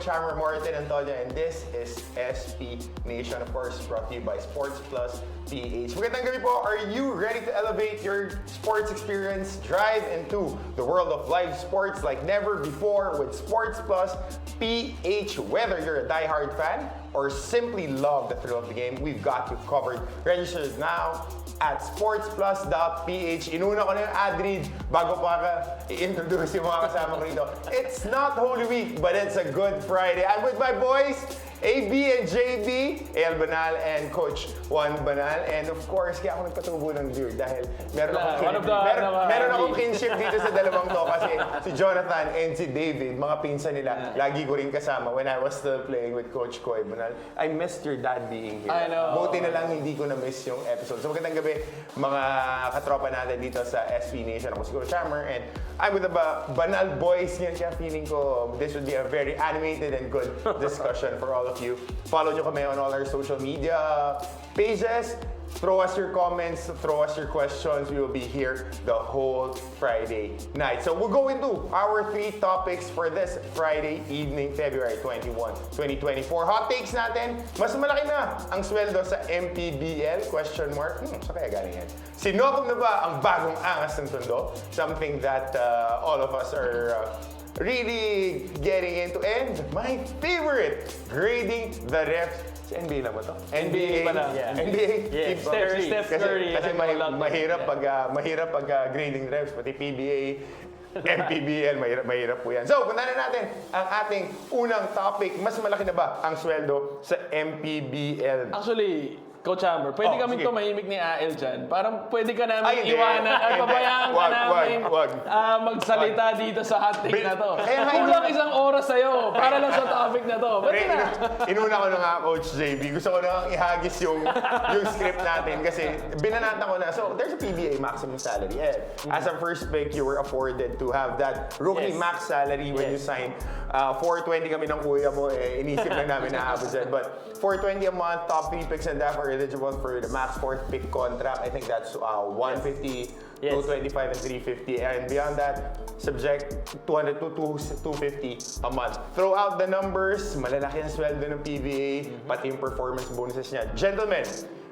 Chammer Morton Antonio, and this is SP Nation, of course, brought to you by Sports Plus PH. Magandang gabi po. Are you ready to elevate your sports experience? Drive into the world of live sports like never before with Sports Plus PH. Whether you're a diehard fan or simply love the thrill of the game, we've got you covered. Register now at sportsplus.ph. Inuna ko na yung ad read bago pa ka i-introduce yung mga kasama ko rito. It's not Holy Week, but it's a good Friday. I'm with my boys, AB and JB, El Banal and Coach Juan Banal. And of course, kaya ako nagpatubo ng beard dahil meron akong kinship dito sa dalawang to kasi si Jonathan and si David, mga pinsan nila, lagi ko rin kasama when I was still playing with Coach Koy Banal. I missed your dad being here. I know. Buti na lang hindi ko na-miss yung episode. So magandang gabi mga katropa natin dito sa SB Nation. Ako si Coach Chammer and I'm with the Banal Boys ngayon, kaya feeling ko this would be a very animated and good discussion for all of you. Follow nyo kami on all our social media pages. Throw us your comments, throw us your questions. We will be here the whole Friday night. So we'll go into our 3 topics for this Friday evening, February 21, 2024. Hot takes natin, mas malaki na ang sweldo sa MPBL? Question mark. Sa kaya galing yan? Sinokom na ba ang bagong angas ng tondo? Something that all of us are really getting into. And my favorite, grading the refs. Si NBA lang ba to? NBA pala. Yeah. NBA? Yeah. Steph Curry. Kasi mahirap pag grading refs, pati PBA, MPBL, mahirap po yan. So, punta na natin ang ating unang topic. Mas malaki na ba ang sweldo sa MPBL? Actually, Coach Hammer, pwede kami sige. tumahimik ni AL dyan. Parang pwede ka namin Ay, hindi. iwanan at Hindi. pabayaan ka Wag. namin magsalita dito sa hot take na to. Kaya nga, Kulang isang oras sa'yo para lang sa topic na to. Pwede na. Inuna ko na nga, Coach JB. Gusto ko na ihagis yung script natin kasi binanata ko na. So, there's a PBA maximum salary. And as a first pick, you were afforded to have that rookie Yes. max salary when you sign. 420 kami ng kuya mo, inisip lang namin na aabot dyan. But 420 a month, top 3 picks and that are eligible for the max 4th pick contract. I think that's 150, 225, and 350. And beyond that, subject 200 to 250 a month. Throw out the numbers, malalaki ang sweldo ng PBA, pati yung performance bonuses niya. Gentlemen,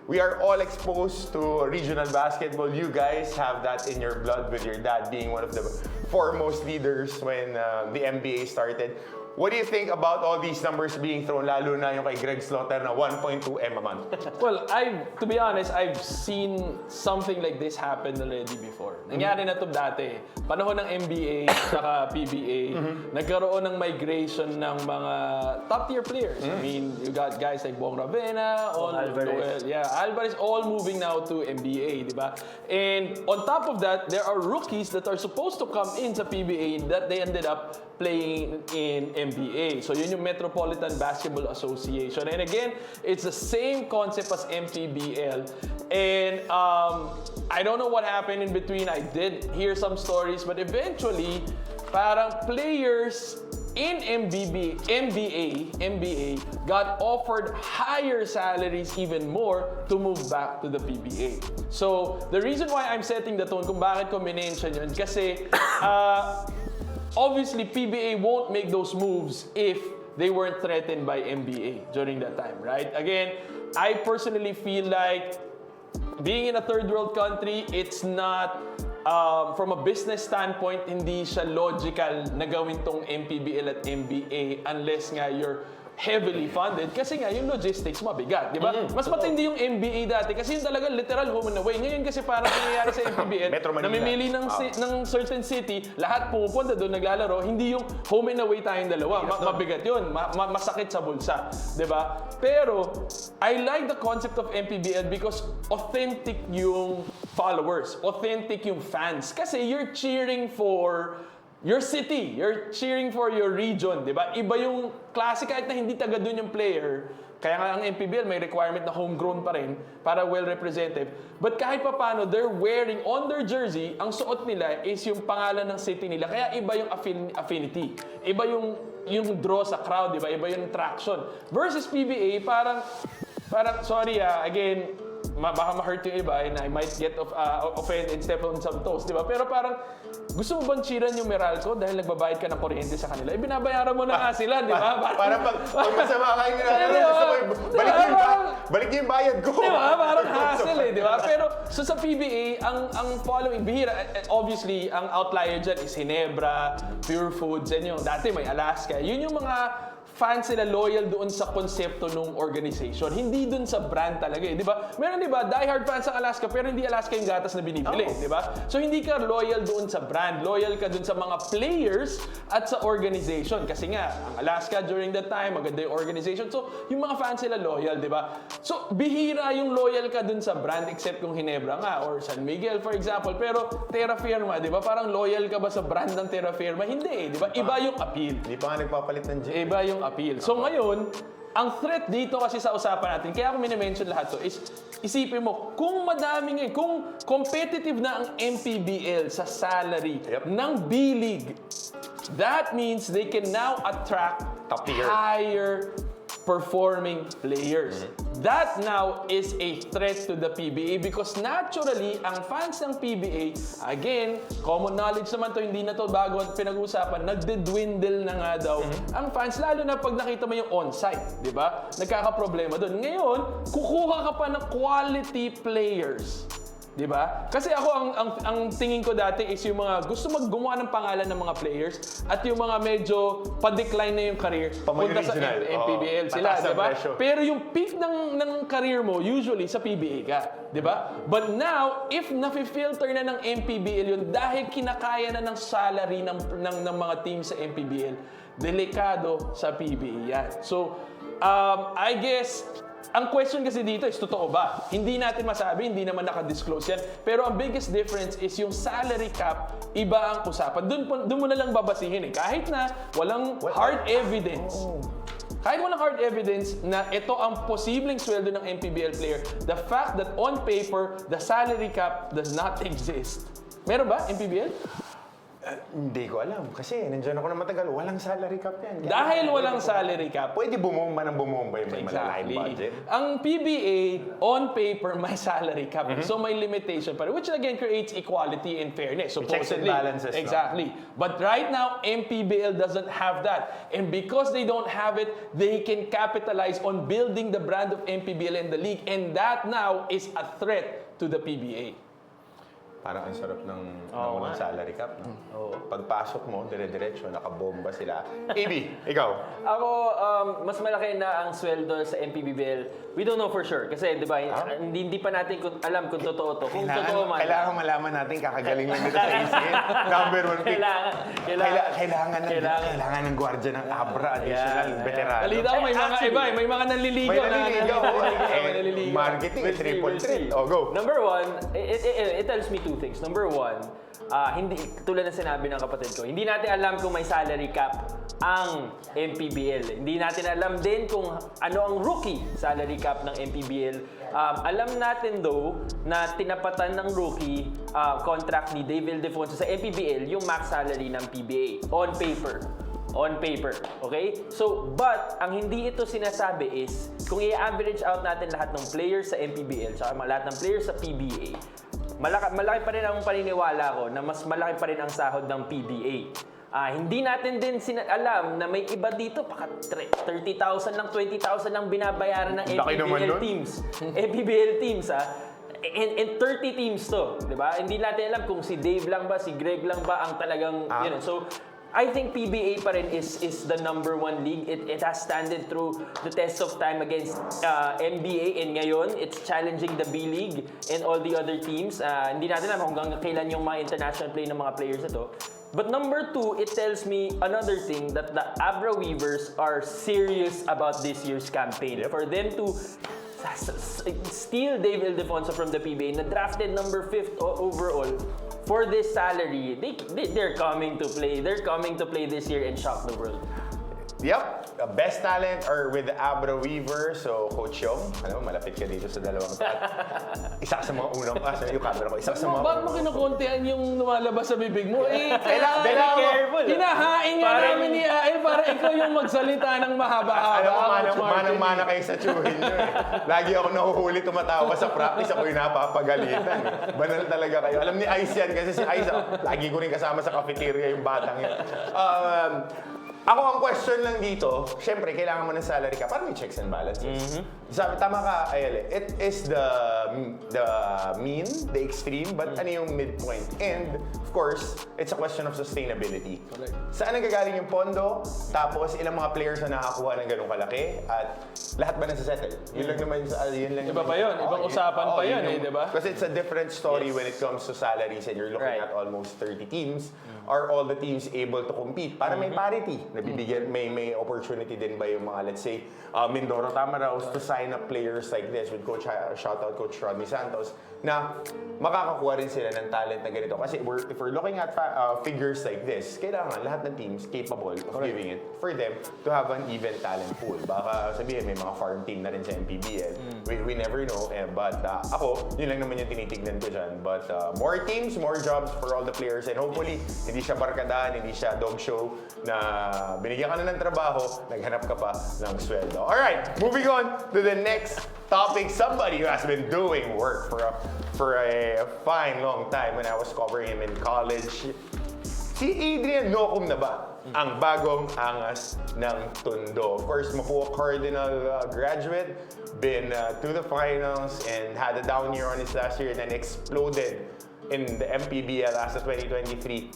we are all exposed to regional basketball. You guys have that in your blood with your dad being one of the foremost leaders when the NBA started. What do you think about all these numbers being thrown, lalo na yung kay Greg Slaughter na 1.2 M a month? Well, to be honest, I've seen something like this happen already before. Nangyari na to dati. Panahon ng NBA saka PBA, nagkaroon ng migration ng mga top-tier players. I mean, you got guys like Bong Ravena, Alvarez, all moving now to NBA, di ba? And on top of that, there are rookies that are supposed to come in sa PBA that they ended up playing in NBA. So yun yung Metropolitan Basketball Association. And again, it's the same concept as MPBL. And I don't know what happened in between. I did hear some stories, but eventually, parang players in NBA got offered higher salaries even more to move back to the PBA. So the reason why I'm setting the tone kung bakit ko minention yun, kasi obviously, PBA won't make those moves if they weren't threatened by NBA during that time, right? Again, I personally feel like being in a third world country, it's not, from a business standpoint, hindi siya logical na gawin tong MPBL at NBA unless nga you're heavily funded kasi nga yung logistics mabigat, di ba? Mas matindi yung NBA dati kasi yung talaga literal home and away. Ngayon kasi parang nangyayari sa MPBL, namimili ng certain city, lahat pumupunta doon, naglalaro, hindi yung home and away tayong dalawa. Mabigat yun, masakit sa bulsa, di ba? Pero, I like the concept of MPBL because authentic yung followers, authentic yung fans. Kasi you're cheering for your city, you're cheering for your region, di ba? Iba yung klase kahit na hindi taga doon yung player. Kaya nga ang MPBL may requirement na homegrown pa rin para well-represented. But kahit pa paano, they're wearing on their jersey, ang suot nila is yung pangalan ng city nila. Kaya iba yung affinity. Iba yung draw sa crowd, di ba? Iba yung traction. Versus PBA, parang sorry again, baka ma-hurt yung iba and I might get offended and step on some toes, di ba? Pero parang, gusto mo bang cheeran yung Meralco dahil nagbabayad ka ng kuryente sa kanila? Binabayaran mo na nga sila, di ba? Parang pag masama kayo balik niyo yung bayad ko. Di ba? Parang hassle di ba? Pero so sa PBA, ang following, bihira, obviously, ang outlier dyan is Ginebra, Pure Foods, and yung dati may Alaska. Yun yung mga fans sila loyal doon sa konsepto ng organization. Hindi doon sa brand talaga di ba? Meron di ba, diehard fans ng Alaska pero hindi Alaska yung gatas na binibili, di ba? So hindi ka loyal doon sa brand, loyal ka doon sa mga players at sa organization. Kasi nga, ang Alaska during that time, maganda yung organization. So yung mga fans sila loyal, di ba? So bihira yung loyal ka doon sa brand except kung Ginebra nga or San Miguel for example. Pero Terra Firma, di ba? Parang loyal ka ba sa brand ng Terra Firma? Hindi, di ba? Iba yung appeal. Hindi pa nga nagpapalit ng gym. Iba yung appeal. So ngayon, ang threat dito kasi sa usapan natin, kaya ako minimension lahat to, is isipin mo, kung madami ngayon, kung competitive na ang MPBL sa salary ng B-League, that means they can now attract Top tier. higher performing players. That now is a threat to the PBA because naturally, ang fans ng PBA, again, common knowledge naman to, hindi na to bago pinag-uusapan, nagde-dwindle na nga daw ang fans, lalo na pag nakita mo yung on-site, di ba? Nagkakaproblema doon. Ngayon, kukuha ka pa ng quality players. Di ba? Kasi ako, ang tingin ko dati is yung mga gusto gumawa ng pangalan ng mga players at yung mga medyo pa-decline na yung career punta sa MPBL sila, di ba? Pero yung peak ng career mo, usually sa PBA ka, di ba? But now, if nafi-filter na ng MPBL yun dahil kinakaya na ng salary ng mga team sa MPBL, delikado sa PBA yan. So, I guess, ang question kasi dito is, totoo ba? Hindi natin masabi, hindi naman naka-disclose yan. Pero ang biggest difference is yung salary cap, iba ang usapan. Doon mo na lang babasihin Kahit na walang hard evidence. Kahit walang hard evidence na ito ang posibleng sweldo ng MPBL player, the fact that on paper, the salary cap does not exist. Meron ba, MPBL? Hindi ko alam. Kasi nandiyan ako na matagal. Walang salary cap yan. Dahil walang salary cap, Pwede bumomba ng bumomba yung may malaking budget. Ang PBA, on paper, may salary cap. So may limitation pa rin, which again creates equality and fairness. Checks and Supposedly. balances. Exactly. But right now, MPBL doesn't have that. And because they don't have it, they can capitalize on building the brand of MPBL in the league. And that now is a threat to the PBA. Parang ang sarap ng walang salary cap. No? Pagpasok mo, dire-diretso, nakabomba sila. AB, ikaw? Ako, mas malaki na ang sweldo sa MPBL. We don't know for sure. Kasi, di ba, hindi pa natin alam kung totoo to. Kung totoo man. Kailangan malaman natin kakagaling lang nito sa ACN. Number 1 pick. Kailangan ng gwardiya ng Abra, additional, veterano. Balita ko, may mga iba, may mga nanliligaw. Marketing, triple threat. Oh, go. Number one, it tells me two things. Number one, hindi tulad ng sinabi ng kapatid ko, hindi natin alam kung may salary cap ang MPBL. Hindi natin alam din kung ano ang rookie salary cap ng MPBL. Alam natin though na tinapatan ng rookie contract ni Dave Ildefonso sa MPBL yung max salary ng PBA on paper. On paper, okay? So, but ang hindi ito sinasabi is kung i-average out natin lahat ng players sa MPBL at lahat ng players sa PBA, malaki pa rin ang paniniwala ko na mas malaki pa rin ang sahod ng PBA. Hindi natin din alam na may iba dito, baka 30,000 lang, 20,000 lang binabayaran ng MPBL teams. MPBL teams, And 30 teams to, di ba? Hindi natin alam kung si Dave lang ba, si Greg lang ba ang talagang, So, I think PBA pa rin is the number one league. It has standed through the test of time against NBA, and ngayon it's challenging the B League and all the other teams. Hindi natin alam hanggang kailan yung mga international play ng mga players ito. But number two, it tells me another thing, that the Abra Weavers are serious about this year's campaign. For them to steal Dave Ildefonso from the PBA, na drafted number 5th overall, for this salary, they're coming to play. They're coming to play this year and shock the world. Yep, best talent are with Abra Weaver. So, Coach Yong, alam mo, malapit ka dito sa dalawang isa ka sa mga unang yung camera ko, isa ka sa mga Bakit mo kinukontihan yung lumalabas sa bibig mo? careful. Hinahain nga namin ni Ael para ikaw yung magsalita ng mahaba-haba. Alam mo, manang-mana kayo sa tsuhin nyo eh. Lagi ako nahuhuli tumatawa sa practice, ako yung napapagalitan. Banal talaga kayo. Alam ni Ice yan kasi si Ice, lagi ko rin kasama sa cafeteria yung batang yun. Ako ang question lang dito, syempre kailangan mo ng salary ka para may checks and balances. Sabi, tama ka, Ayala, it is the mean, the extreme, but ano yung midpoint? And of course, it's a question of sustainability. Correct. Saan nagagaling yung pondo? Tapos ilang mga players na nakakuha ng ganung kalaki? At lahat ba nasa-settle? Yun lang naman, yun lang Iba pa yun, ibang usapan pa yun eh, di ba? Kasi it's a different story when it comes to salaries and you're looking at almost 30 teams. Are all the teams able to compete? Para may parity. Nabibigyan, may opportunity din ba yung mga, let's say, Mindoro Tamaraos to sign up players like this with Coach, shoutout Coach Rodney Santos, na makakakuha rin sila ng talent na ganito. Kasi if we're looking at figures like this, kailangan lahat ng teams capable of giving it for them to have an even talent pool. Baka sabihin may mga farm team na rin sa MPBL. We never know. But ako, yun lang naman yung tinitignan ko dyan. But more teams, more jobs for all the players. And hopefully, hindi siya barkadahan, hindi siya dog show na binigyan ka na ng trabaho, naghanap ka pa ng sweldo. Alright, moving on to the next topic. Somebody who has been doing work for a fine long time when I was covering him in college. Si Adrian Nocum na ba ang bagong angas ng Tondo? Of course, Mapua Cardinal graduate, been to the finals and had a down year on his last year and then exploded in the MPBL as of 2023.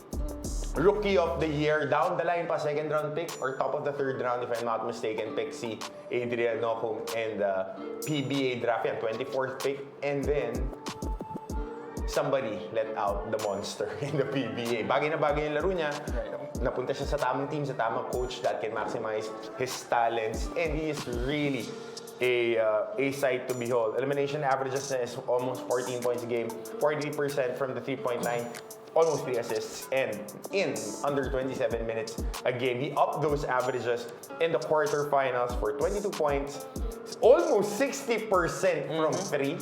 Rookie of the Year, down the line pa, second round pick or top of the third round if I'm not mistaken, pick si Adrian Nocum and PBA draft yan, 24th pick. And then, somebody let out the monster in the PBA. Bagay na bagay yung laro niya. Napunta siya sa tamang team, sa tamang coach that can maximize his talents. And he is really a sight to behold. Elimination averages is almost 14 points a game, 43% from the 3-point line, almost 3 assists, and in under 27 minutes a game. He upped those averages in the quarterfinals for 22 points, almost 60% from 3,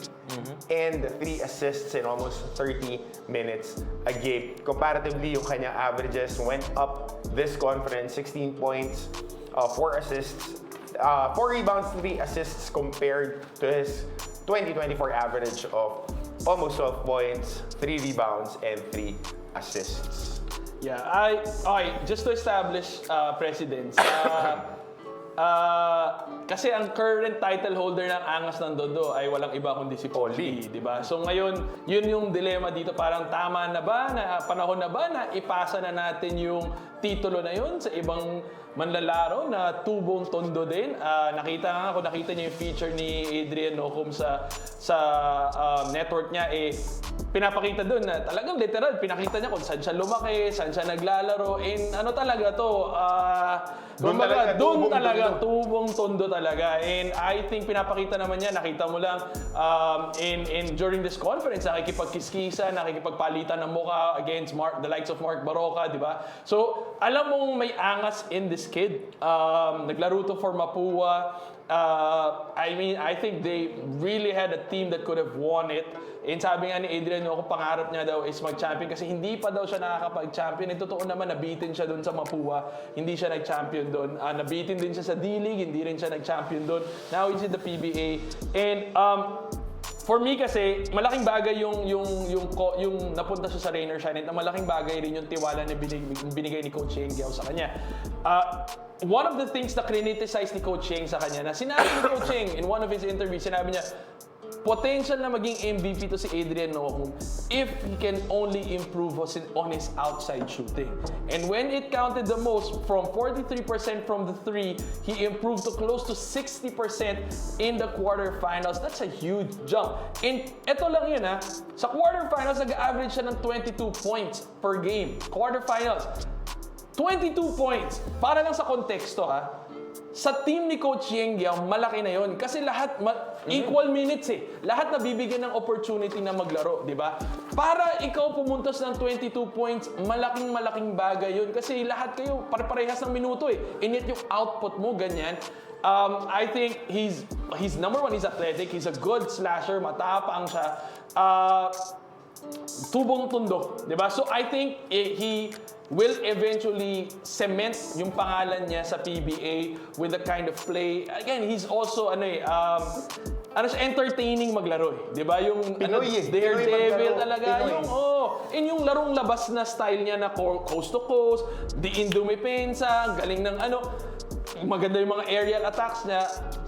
and 3 assists in almost 30 minutes a game. Comparatively, yung kanyang averages went up this conference, 16 points, 4 assists, 4 rebounds, 3 assists compared to his 2024 average of almost 12 points, 3 rebounds, and 3 assists. Yeah, okay, just to establish precedence. Kasi ang current title holder ng Angas ng Tondo ay walang iba kundi si Paul Lee, di ba? So ngayon, yun yung dilema dito, parang tama na ba, panahon na ba na ipasa na natin yung titulo na yun sa ibang manlalaro na tubong Tondo din. Nakita niyo yung feature ni Adrian Nocum sa network niya, pinapakita doon na talagang literal, pinakita niya kung saan siya lumaki, saan siya naglalaro, and ano talaga to, doon talaga, tubong Tondo talaga. And I think pinapakita naman niya, nakita mo lang during this conference, nakikipagkiskisa, nakikipagpalitan ng mukha against the likes of Mark Baroka, di ba? So, alam mong may angas in this kid. Naglaro to for Mapua. I think they really had a team that could have won it. And sabi nga ni Adrian Nocum, pangarap niya daw is mag-champion kasi hindi pa daw siya nakakapag-champion. And totoo naman, nabitin siya doon sa Mapua. Hindi siya nag-champion doon. Nabitin din siya sa D-League, hindi rin siya nag-champion doon. Now he's in the PBA. And for me kasi, malaking bagay yung napunta siya sa Rain or Shine. At malaking bagay rin yung tiwala na binigay ni Coach Yeng Giao sa kanya. One of the things na criticize ni Coach Yeng sa kanya, na sinabi ni Coach Yeng in one of his interviews, sinabi niya, potential na maging MVP to si Adrian Nocum if he can only improve on his outside shooting. And when it counted the most, from 43% from the 3, he improved to close to 60% in the quarterfinals. That's a huge jump. And eto lang yun sa quarterfinals, nag-average siya ng 22 points per game. Quarterfinals, 22 points. Para lang sa konteksto sa team ni Coach Yeng Guiao, malaki na yon kasi lahat equal minutes eh. Lahat nabibigyan ng opportunity na maglaro, di ba? Para ikaw pumuntos ng 22 points, malaking bagay yun kasi lahat kayo pare-parehas ng minuto eh. And yet yung output mo ganyan. I think he's number one, he's athletic, he's a good slasher, matapang siya. Tubong tundo, di ba? So I think he will eventually cement yung pangalan niya sa PBA with the kind of play. Again, he's also entertaining maglaro eh. 'Di ba? Yung Pinoy eh. Daredevil Pinoy talaga Pinoy. yung larong labas na style niya na coast to coast, di indumipensya, galing ng maganda yung mga aerial attacks niya.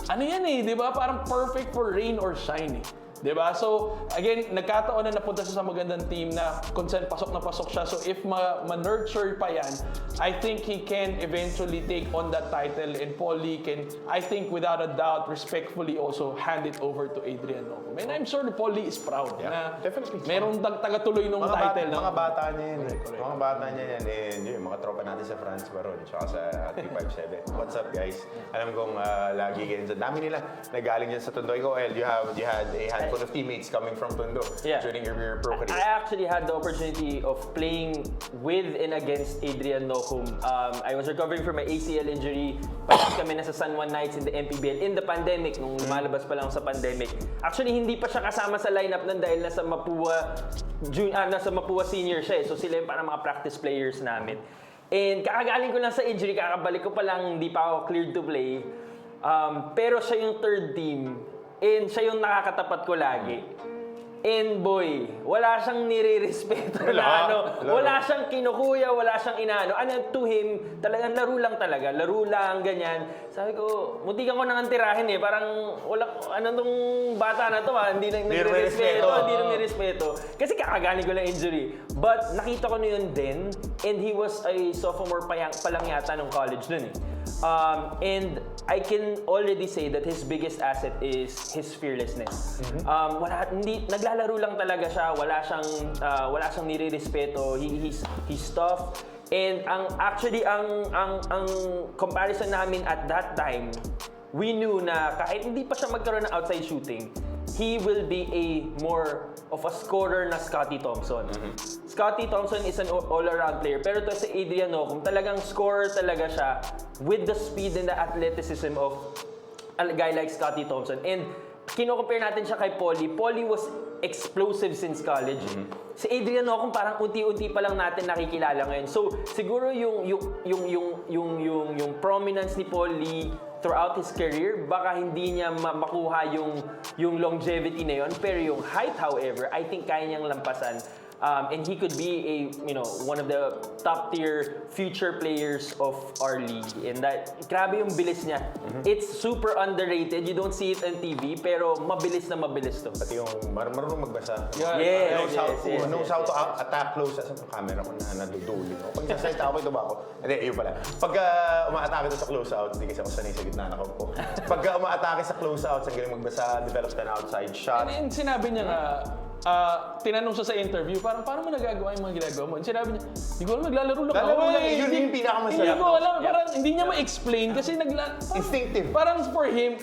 Ano yan eh, 'di ba? Parang perfect for rain or shine eh. Diba? So, again, nagkataon na napunta siya sa magandang team na kung saan pasok na pasok siya. So, if ma-nurture pa yan, I think he can eventually take on that title and Paul Lee can, I think without a doubt, respectfully also hand it over to Adrian Nocum. And I'm sure Paul Lee is proud na definitely. merong taga-tuloy nung title. Mga bata niya yan. Mga bata niya yan. And yun, mga tropa natin sa France Baron, tsaka sa 357. What's up, guys? Alam kong lagi ganyan. Dami nila nagaling dyan sa Tondo. Ikaw, El, you had a handful of teammates coming from Tondo during your pro career. I actually had the opportunity of playing with and against Adrian Nocum. I was recovering from my ACL injury. Parang kami nasa San Juan Knights in the MPBL in the pandemic, nung lumalabas pa lang sa pandemic. Actually, hindi pa siya kasama sa lineup nun dahil nasa Mapua senior siya eh. So sila yung parang mga practice players namin. And kakagaling ko lang sa injury, kakabalik ko pa lang, hindi pa ako cleared to play. Pero siya yung third team. And siya yung nakakatapat ko lagi. And boy, wala siyang nire-respeto na wala siyang kinukuya, wala siyang inaano. To him, talagang laro lang, ganyan. Sabi ko, muntikan ko nang tirahin eh. Parang, tong bata na to hindi na nire-respeto. Kasi kakagaling ko lang injury. But nakita ko na yun din, and he was a sophomore pa lang yata nung college nun eh. And I can already say that his biggest asset is his fearlessness. Naglalaro lang talaga siya, wala siyang nire-respeto. He's tough. And ang comparison namin at that time, we knew na kahit hindi pa siya magkaroon ng outside shooting, he will be a more of a scorer na Scottie Thompson. Scottie Thompson is an all-around player, pero to sa Adrian Nocum, talagang scorer talaga siya with the speed and the athleticism of a guy like Scottie Thompson. And kino-compare natin siya kay Paulie. Paulie was explosive since college. Si Adrian Nocum parang unti-unti pa lang natin nakikilala ngayon. So siguro yung prominence ni Paulie throughout his career, baka hindi niya makuha yung longevity na yon, pero yung height, however, I think kaya niyang lampasan. And he could be one of the top tier future players of our league. And that, grabe yung bilis niya. It's super underrated. You don't see it on TV, pero mabilis na mabilis to. Pati yung marunong magbasa. Knows how to attack close. Sa camera ko na naduduli. Pag nasalita ako, ito ba ako? Hindi, yun pala. Pagka umaatake sa close out, hindi kasi ako sanay sa gitna na ko. Pagka umaatake sa close out, sa galing magbasa, develop an outside shot. And sinabi niya nga, tinanong siya sa interview, paano mo nagagawa yung mga ginagawa mo? And sinabi niya, hindi ko alam, naglalaro lang ako. Yun yung pinakamasarap. Hindi ko alam, parang hindi niya ma-explain kasi instinctive. Parang for him,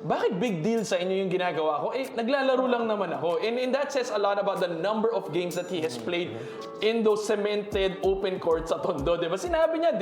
bakit big deal sa inyo yung ginagawa ko? Naglalaro lang naman ako. And that says a lot about the number of games that he has played in those cemented open courts sa Tondo. Diba? Sinabi niya,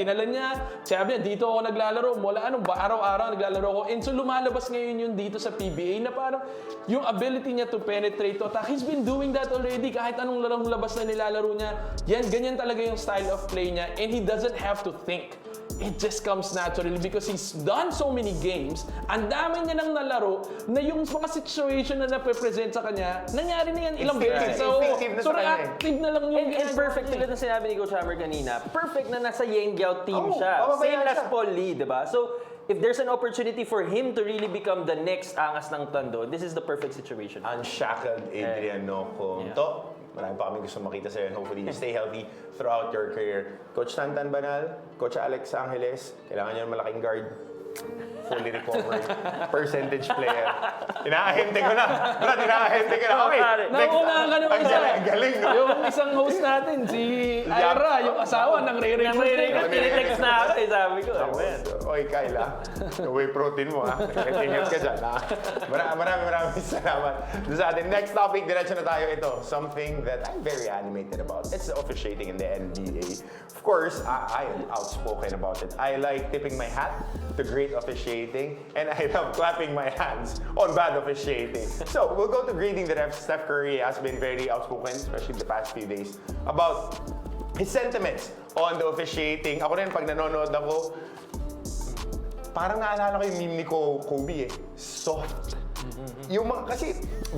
dito ako naglalaro. Araw-araw naglalaro ako. And so lumalabas ngayon yun dito sa PBA na parang yung ability niya to penetrate to attack. He's been doing that already. Kahit anong larong labas na nilalaro niya, ganyan talaga yung style of play niya. And he doesn't have to think. It just comes naturally because he's done so many games. Ang dami niya nang nalaro na yung mga situation na nape-present sa kanya, nangyari na yan ilang beses. So reactive na lang yung and perfect tulad na sinabi ni Coach Hammer kanina, perfect na nasa Yeng Guiao team siya. Same as Paul Lee, diba? So, if there's an opportunity for him to really become the next angas ng Tondo, this is the perfect situation. Unshackled Adrian Nocum. To, marami pa kami gusto makita sa'yo. Hopefully, you stay healthy throughout your career. Coach Tantan Banal, Coach Alex Angeles, kailangan nyo ng malaking guard. Fully recovered. Percentage player. Inaahente ko na. Brad, inaahente ko na. Okay. Nauunahan ka naman isa. galing, no? Yung isang host natin, si Ira, yung asawa, nang re-recruit. Tinetext na ako sabi ko. Oy, Kyle, whey protein mo, Ingat ka dyan, Maraming salamat. Sa atin, next topic, diretso na tayo ito. Something that I'm very animated about. It's the officiating in the NBA. Of course, I am outspoken about it. I like tipping my hat to great officiating, and I love clapping my hands on bad officiating. So, we'll go to grading the refs. Steph Curry has been very outspoken, especially the past few days, about his sentiments on the officiating. Ako rin, pag nanonood ako, parang naalala ko yung meme ni Kobe soft. Yung mga, kasi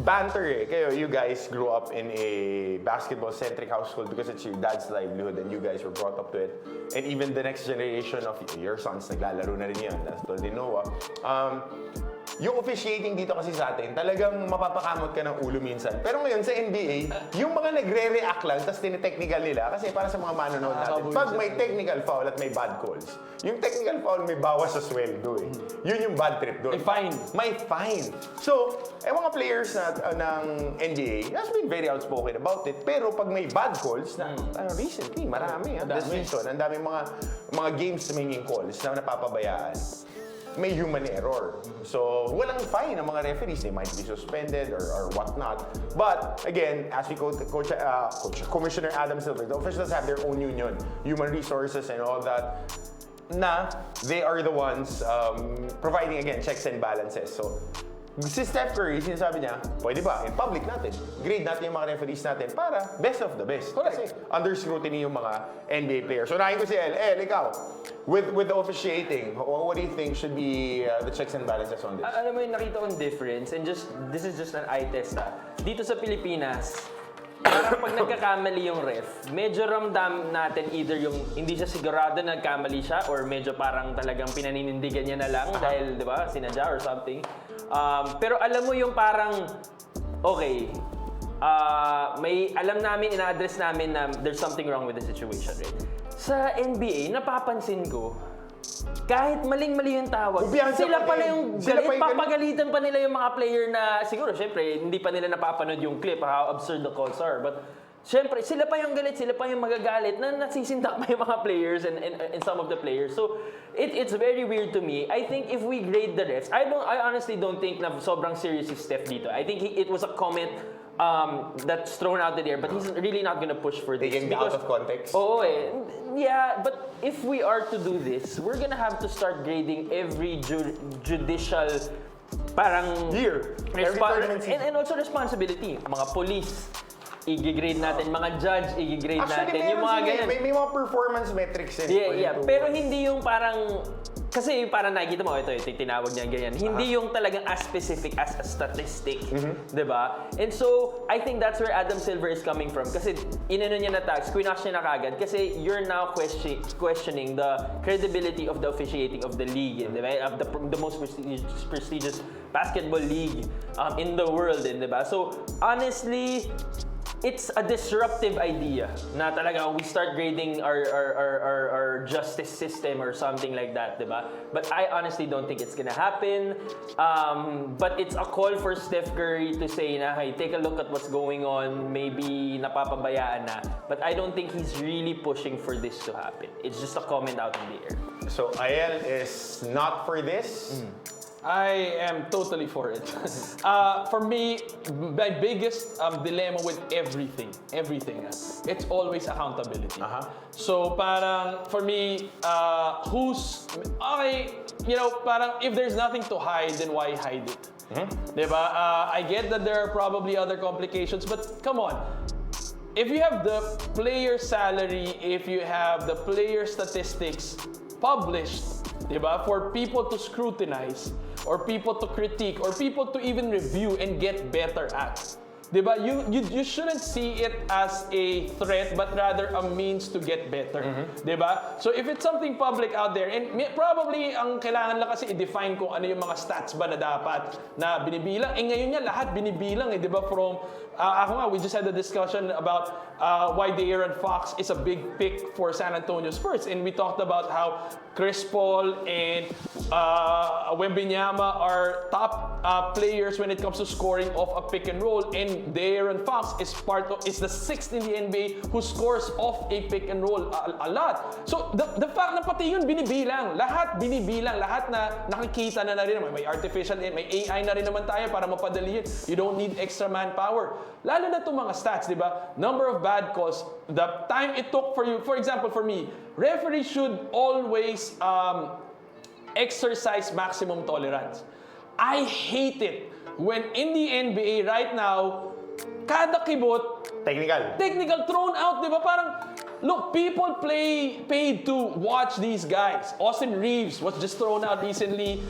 banter kayo, you guys grew up in a basketball-centric household because it's your dad's livelihood and you guys were brought up to it. And even the next generation of your sons, naglalaro na rin yan, that's told ni Noah. Yung officiating dito kasi sa atin, talagang mapapakamot ka ng ulo minsan. Pero ngayon sa NBA, yung mga nagre-react lang, tapos tinitechnical nila, kasi para sa mga manonood natin, pag may technical foul at may bad calls, yung technical foul may bawas sa sweldo Yun yung bad trip doon. May fine. So, mga players ng NBA has been very outspoken about it. Pero pag may bad calls, recently, marami. This season, ang dami mga games making calls na napapabayaan. May human error. So, walang fine ang mga referees. They might be suspended or whatnot. But, again, as we quote Commissioner Adam Silver, the officials have their own union, human resources and all that, na they are the ones providing, again, checks and balances. So, si Steph Curry, sinasabi niya, pwede ba, in public natin, grade natin yung mga referees natin para best of the best. Correct. Kasi under scrutiny yung mga NBA players. So, nahin ko si ikaw, with the officiating, what do you think should be the checks and balances on this? Alam mo yung nakita kong difference, and this is just an eye test Dito sa Pilipinas, parang pag nagkakamali yung ref, medyo ramdam natin either yung hindi siya sigurado na nagkamali siya or medyo parang talagang pinaninindigan niya na lang dahil, di ba, sinadya or something. Pero alam mo yung parang, okay, may alam namin, ina-address namin na there's something wrong with the situation, right? Sa NBA, napapansin ko, kahit maling-mali yung tawag, sila pala yung galit, papagalitan pa nila yung mga player na, siguro, syempre, hindi pa nila napapanood yung clip, how absurd the calls are, but syempre, sila pa yung galit, sila pa yung magagalit na nasisindak pa yung mga players and some of the players. So, it's very weird to me. I think if we grade the refs, I honestly don't think na sobrang serious si Steph dito. I think it was a comment that's thrown out there, but he's really not gonna push for this. Taken out of context? Oo yeah, but if we are to do this, we're gonna have to start grading every judicial parang year. Every tournament season. And also responsibility. Mga police, i-grade natin. Mga judge, i-grade natin. Yung mga ganyan. May mga performance metrics Yeah. Pero hindi yung parang, kasi parang nakikita mo, ito tinawag niya ganyan. Hindi yung talagang as specific as a statistic. Diba? And so, I think that's where Adam Silver is coming from. Kasi inano niya na tag, squinash niya na kagad. Kasi you're now questioning the credibility of the officiating of the league. Diba? Of the most prestigious basketball league in the world. Diba? So, honestly, it's a disruptive idea na talaga we start grading our justice system or something like that, diba? But I honestly don't think it's gonna happen. But it's a call for Steph Curry to say na, hey, take a look at what's going on. Maybe napapabayaan na. But I don't think he's really pushing for this to happen. It's just a comment out in the air. So, Ayel is not for this? I am totally for it. For me, my biggest dilemma with everything, it's always accountability. So parang for me, parang if there's nothing to hide, then why hide it? Diba? I get that there are probably other complications, but come on. If you have the player salary, if you have the player statistics published, diba, for people to scrutinize, or people to critique, or people to even review and get better at. Diba? You shouldn't see it as a threat, but rather a means to get better. Diba? So if it's something public out there, and probably ang kailangan lang kasi i-define kung ano yung mga stats ba na dapat na binibilang. Ngayon niya lahat binibilang diba? From, ako nga, we just had a discussion about why De'Aaron Fox is a big pick for San Antonio Spurs. And we talked about how Chris Paul and Wembanyama are top players when it comes to scoring off a pick and roll. And think De'Aaron Fox is the 6th in the NBA who scores off a pick and roll a lot. So the fact na pati yun binibilang, lahat na nakikita na rin, may artificial, may AI na rin naman tayo para mapadali yun. You don't need extra manpower. Lalo na itong mga stats, di ba? Number of bad calls, the time it took for you, for example, for me, referees should always exercise maximum tolerance. I hate it when in the NBA right now, kada kibot, technical thrown out, di ba? Parang, look, people paid to watch these guys. Austin Reeves was just thrown out recently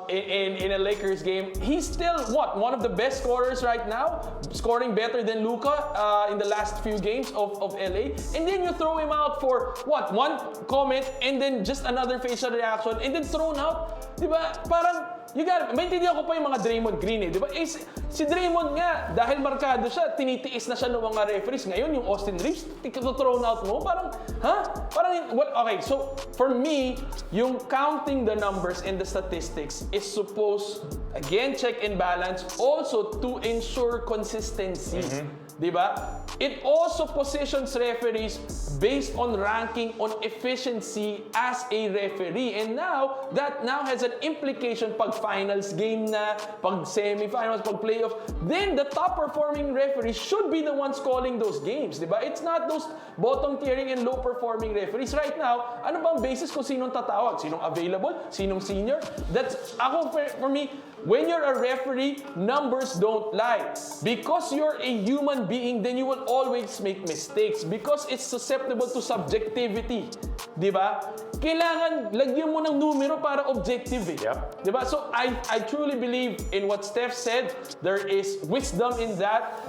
in a Lakers game. He's still, one of the best scorers right now, scoring better than Luka in the last few games of LA. And then you throw him out for, one comment, and then just another facial reaction, and then thrown out. Di ba? Parang, maintindihan ko pa yung mga Draymond Green di ba? Si Draymond nga, dahil markado siya, tinitiis na siya ng mga referees. Ngayon, yung Austin Reeves, thrown out mo, parang, okay, so, for me, yung counting the numbers and the statistics is supposed, again, check and balance, also to ensure consistency. Di ba? It also positions referees based on ranking on efficiency as a referee. And now, that now has an implication pag finals game na, pag semifinals, pag playoff, then the top performing referees should be the ones calling those games. Di ba? It's not those bottom tiering and low performing referees. Right now, ano bang basis kung sinong tatawag? Sinong available? Sinong senior? For me, when you're a referee, numbers don't lie. Because you're a human being, then you will always make mistakes because it's susceptible to subjectivity. Di ba? Kailangan lagyan mo ng numero para objective Yep. Di ba? So I truly believe in what Steph said. There is wisdom in that.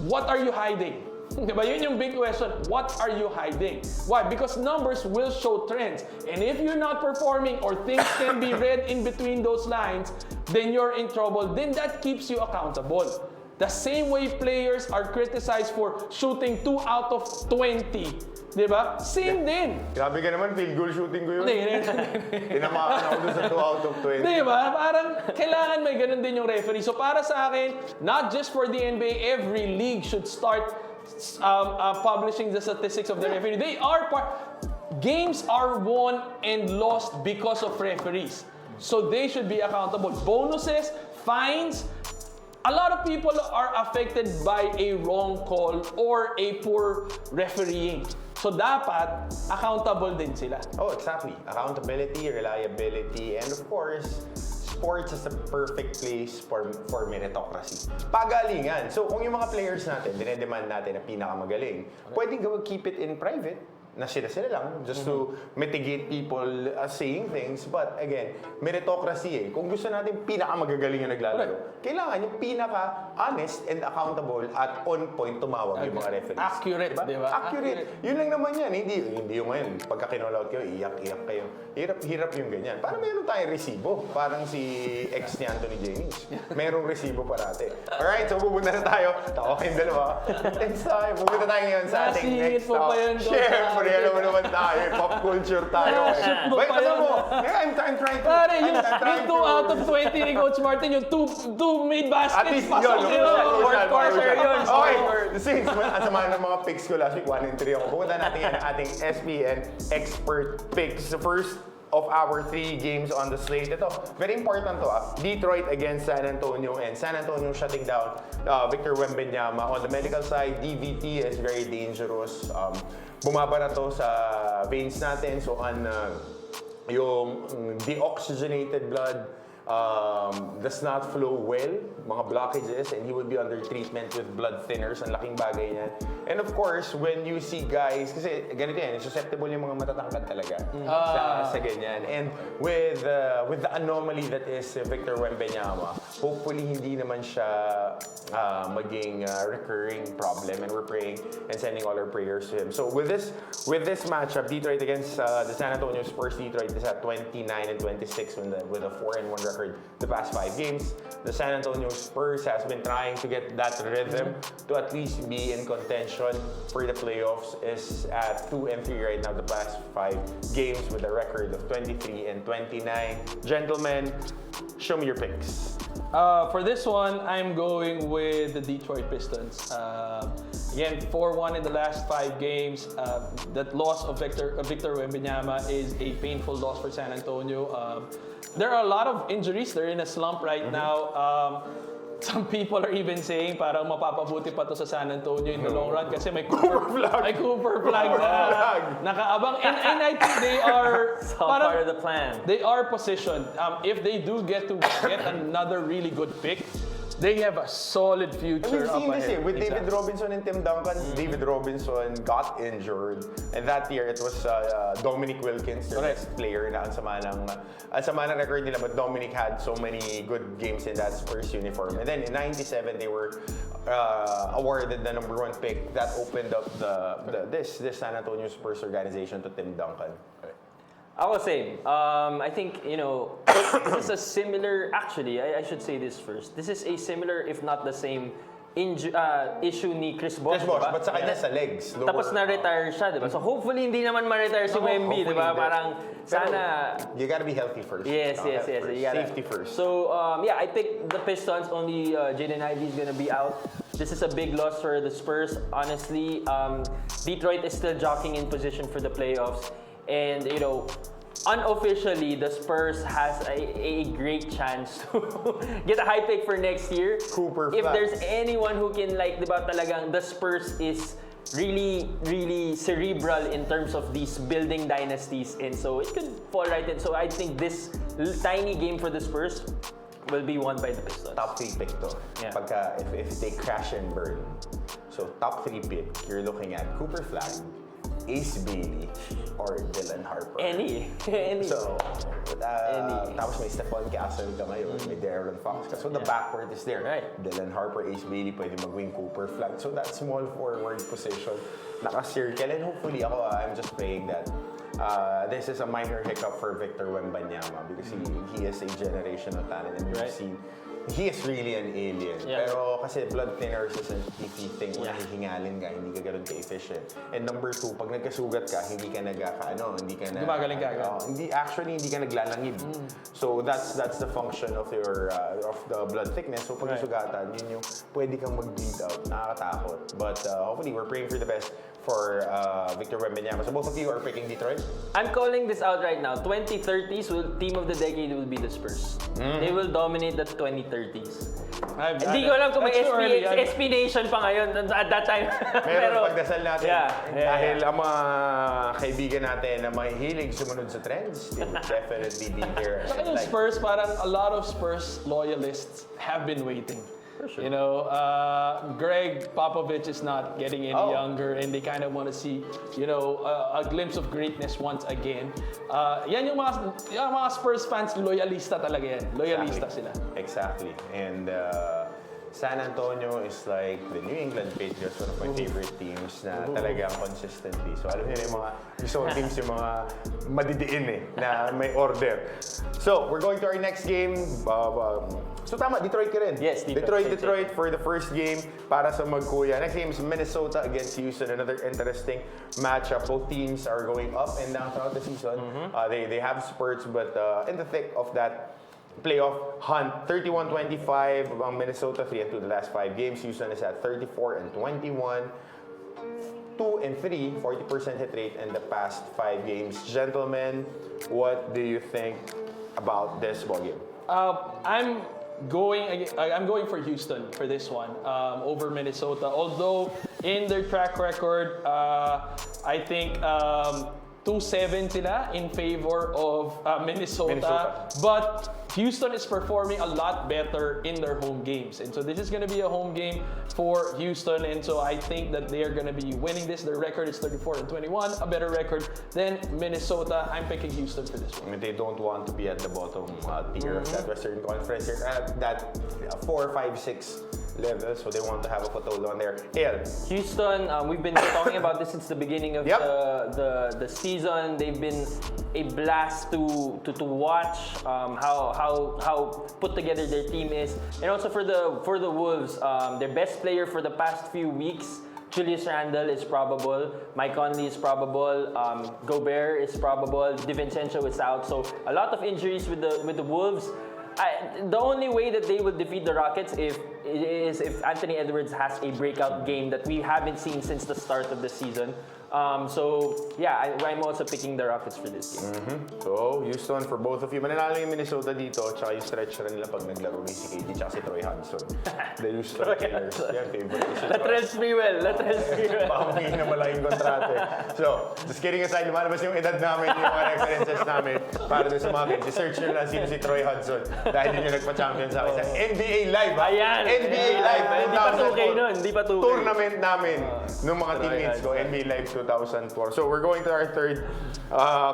What are you hiding? Diba? Yun yung big question. What are you hiding? Why? Because numbers will show trends. And if you're not performing or things can be read in between those lines, then you're in trouble. Then that keeps you accountable. The same way players are criticized for shooting 2 out of 20. Diba? Same din. Grabe ka naman, field goal shooting ko yun. Hindi. Tinamaan ako dun sa 2 out of 20. Diba? Parang kailangan may ganun din yung referee. So para sa akin, not just for the NBA, every league should start publishing the statistics of the referee. Games are won and lost because of referees. So they should be accountable. Bonuses, fines. A lot of people are affected by a wrong call or a poor refereeing. So dapat accountable din sila. Oh, exactly. Accountability, reliability, and of course, sports is the perfect place for meritocracy. Pagalingan. So kung yung mga players natin, dinedemand natin na pinakamagaling, pwedeng keep it in private, na sila lang, just to mitigate people saying things. But again, meritocracy Kung gusto natin pinakamagagaling yung naglalaro, kailangan yung pinaka-honest and accountable at on point tumawag yung mga referees. Accurate, diba? Accurate. Yun lang naman yan. Hindi yung ngayon, pagka kinall-out kayo, iyak kayo. Hirap yung ganyan. Parang meron tayong resibo. Parang si ex ni Anthony Jennings. Merong resibo parate. Alright, so pupunta na tayo. Tawa kayong dalawa. Intense tayo. Pupunta tayo ngayon sa ating next topic. Siyempre, alam mo naman tayo. Pop culture tayo. Wait, alam mo. I'm trying to... Pare, yung 2 out of 20 ni Coach Martin, yung 2 made baskets. At least pasok yun. Fourth quarter yun. Okay, since asama ng mga picks ko last week, 1 and 3 ako. Pupunta natin yan ang ating SPN expert picks. The first of our 3 games on the slate. Ito, very important to Detroit against San Antonio, and San Antonio shutting down Victor Wembanyama. On the medical side, DVT is very dangerous. Bumabara to sa veins natin, so yung deoxygenated blood does not flow well, mga blockages, and he would be under treatment with blood thinners. Ang laking bagay niyan. And of course, when you see guys, kasi ganito yan, susceptible yung mga matatangkad talaga sa ganyan. And with the anomaly that is Victor Wembanyama, hopefully hindi naman siya maging recurring problem, and we're praying and sending all our prayers to him. So with this matchup, Detroit against the San Antonio Spurs, Detroit is at 29 and 26 with a 4-1 record the past 5 games. The San Antonio Spurs has been trying to get that rhythm to at least be in contention for the playoffs, is at 2 and 3 right now the past 5 games with a record of 23 and 29. Gentlemen, show me your picks. For this one, I'm going with the Detroit Pistons. Again, 4-1 in the last 5 games. That loss of Victor Wembanyama is a painful loss for San Antonio. There are a lot of injuries. They're in a slump right now. Some people are even saying parang mapapabuti pa to sa San Antonio in the long run kasi may Cooper flag na nakaabang. And I think they are It's all part of the plan. They are positioned. If they do get another really good pick, they have a solid future We've up seen this ahead. with David Robinson and Tim Duncan. David Robinson got injured, and that year it was Dominic Wilkins, their Correct. best player. Na ang sama ng record nila, but Dominic had so many good games in that Spurs uniform. And then in '97 they were awarded the number 1 pick. That opened up this San Antonio Spurs organization to Tim Duncan. Ako same. I think, this is a similar, actually, I should say this first. This is a similar, if not the same, issue ni Chris Bosh. Chris Bosh, diba? but sa kanya sa legs. Tapos na-retire siya, diba? So hopefully hindi naman ma-retire si Wemby, hopefully diba? hindi. Parang sana... You gotta be healthy first. Yes. You gotta- Safety first. So, I picked the Pistons. Only Jaden Ivey is gonna be out. This is a big loss for the Spurs. Honestly, Detroit is still jockeying in position for the playoffs. And, unofficially, the Spurs has a great chance to get a high pick for next year. Cooper If Flag. there's anyone who can, diba talagang the Spurs is really, really cerebral in terms of these building dynasties, and so it could fall right in. So I think this tiny game for the Spurs will be won by the Pistons. Top 3 pick to. Yeah. Pagka, if they crash and burn. So, top 3 pick, you're looking at Cooper Flag, Ace Bailey, or Dylan Harper. Any. So, Any. tapos may Stephon Castle ka ngayon, may Darren Fox ka. So, the backcourt is there. Right. Dylan Harper, Ace Bailey, pwede mag-wing Cooper Flag. So, that small forward position, naka-circle. And hopefully, I'm just praying that this is a minor hiccup for Victor Wembanyama because he is a generational talent and we've Right. seen he is really an alien. Yeah. Pero kasi blood thinners is an iffy thing. Kung hihingalin ka, hindi ka ganun ka-efficient. And number 2, pag nagkasugat ka, hindi ka hindi ka na... Gumagaling ka agad. hindi ka naglalangib. So that's the function of your of the blood thickness. So pag nasugatan, yun yung pwede kang mag-bleed out. Nakakatakot. But hopefully, we're praying for the best for Victor Wembanyama. So both of you are picking Detroit? I'm calling this out right now. 2030s, team of the decade will be the Spurs. They will dominate the 2030s. Hindi ko alam kung may SB Nation pa ngayon at that time. Pero pagdasal natin, dahil yeah. ang mga kaibigan natin na mahihilig sumunod sa trends, they will definitely be there. Saka yung Spurs, parang a lot of Spurs loyalists have been waiting. Sure. Greg Popovich is not getting any younger, and they kind of want to see, a glimpse of greatness once again. Yan yung mga Spurs fans, loyalista talaga yan. Loyalista sila. Exactly. And San Antonio is like the New England Patriots, one of my favorite teams na talagang consistently. So alam niyo yung mga gusto kong teams yung mga madidiin na may order. So we're going to our next game. So tama, Detroit ka rin. Yes, Detroit. For the first game para sa Magkuya. Next game is Minnesota against Houston. Another interesting matchup. Both teams are going up and down throughout the season. They have spurts, but in the thick of that playoff hunt, 31-25 ang Minnesota, 3-2 the last 5 games. Houston is at 34-21. 2-3, 40% hit rate in the past 5 games. Gentlemen, what do you think about this ballgame? I'm going for Houston for this one over Minnesota. Although in their track record, I think 2-7 sila in favor of Minnesota. But Houston is performing a lot better in their home games. And so this is going to be a home game for Houston. And so I think that they are going to be winning this. Their record is 34-21, a better record than Minnesota. I'm picking Houston for this one. I mean, they don't want to be at the bottom tier of that Western Conference. They're at that 4, 5, 6 level, so they want to have a foothold on there. Houston, we've been talking about this since the beginning of the season. They've been a blast to watch. How put together their team is, and also for the Wolves, their best player for the past few weeks, Julius Randle, is probable. Mike Conley is probable. Gobert is probable. DiVincenzo is out. So a lot of injuries with the Wolves. The only way that they will defeat the Rockets is if Anthony Edwards has a breakout game that we haven't seen since the start of the season. So, yeah, I'm also picking the Rockets for this game. So, Houston, for both of you, mananalo yung Minnesota dito, tsaka yung stretch na nila pag naglaro ni si KD, tsaka si Troy Hudson. The Houston Killers. Yan, favorite ko si Latrell Sprewell. Pahumingi na malaking kontrata eh. So, just kidding aside, lumalabas yung edad namin, yung mga references namin para dun sa mga kids. I-search nyo lang sino si Troy Hudson dahil yun yung nagpa-champion sa akin sa NBA Live. Ayan! NBA Live Hindi pa 2K nun. Hindi pa 2K. Tournament namin nung mga teammates ko, NBA Live 2004. So we're going to our third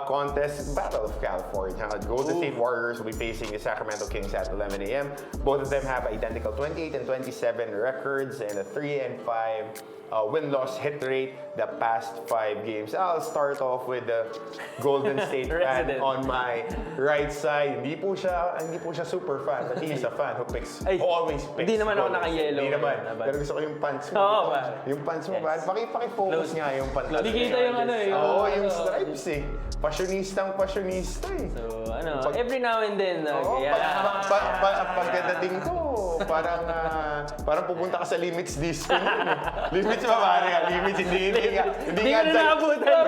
contest, Battle of California. Golden State Warriors will be facing the Sacramento Kings at 11 a.m. Both of them have identical 28 and 27 records and a 3 and 5 win-loss hit rate the past 5 games. I'll start off with the Golden State fan Resident. on my right side. Hindi po siya super fan, but he's a fan who always picks. Hindi naman ako Golden State. naka-yellow. Hindi naman. But- Pero gusto ko yung pants mo. Oo, ba? Yung pants mo Yes. ba? Paki-focus Close. nga yung pants. Hindi kita yung ano eh. Oo, yung stripes eh. Pasyonista eh. So, every now and then, Oo, yeah. pagkadating ko, parang pupunta ka sa Limits Disco. Limits ba pare? Limits, hindi Hindi ko na naabutan.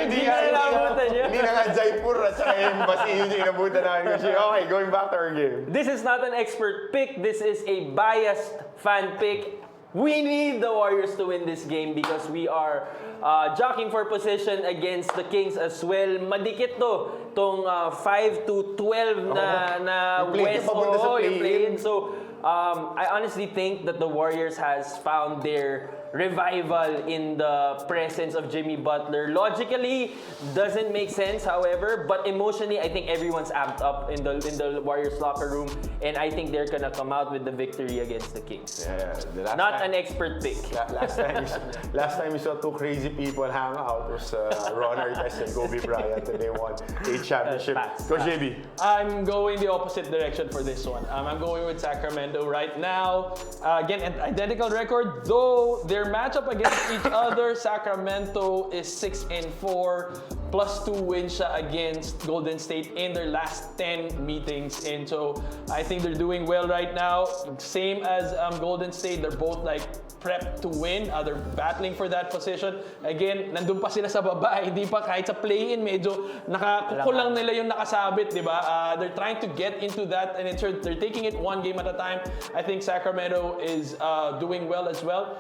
Hindi ko na naabutan yun. Hindi na nga Jaipur at saka Embassy, yun yung inabutan namin kasi. Okay, going back to our game. This is not an expert pick. This is a biased fan pick. We need the Warriors to win this game because we are jockeying for position against the Kings as well. Madikit to. Tong 5-12 na Yung play-in, West. papunta sa Yung play-in. play-in. So, I honestly think that the Warriors has found their revival in the presence of Jimmy Butler. Logically, doesn't make sense, however, but emotionally, I think everyone's amped up in the Warriors locker room, and I think they're gonna come out with the victory against the Kings. Yeah, the last Not time- an expert pick. Last time we saw two crazy people hang out was Ron Artest and Kobe Bryant, and they won a championship. Facts. Coach JB. I'm going the opposite direction for this one. I'm going with Sacramento right now. Again, an identical record, though their matchup against each other, Sacramento is 6-4, +2 wins siya against Golden State in their last 10 meetings. And so I think they're doing well right now. Same as Golden State, they're both like prepped to win. They're battling for that position. Again, nandun pa sila sa baba. Hindi pa kahit sa play-in, medyo nakakulang nila yung nakasabit, di ba? They're trying to get into that, and they're taking it one game at a time. I think Sacramento is doing well as well.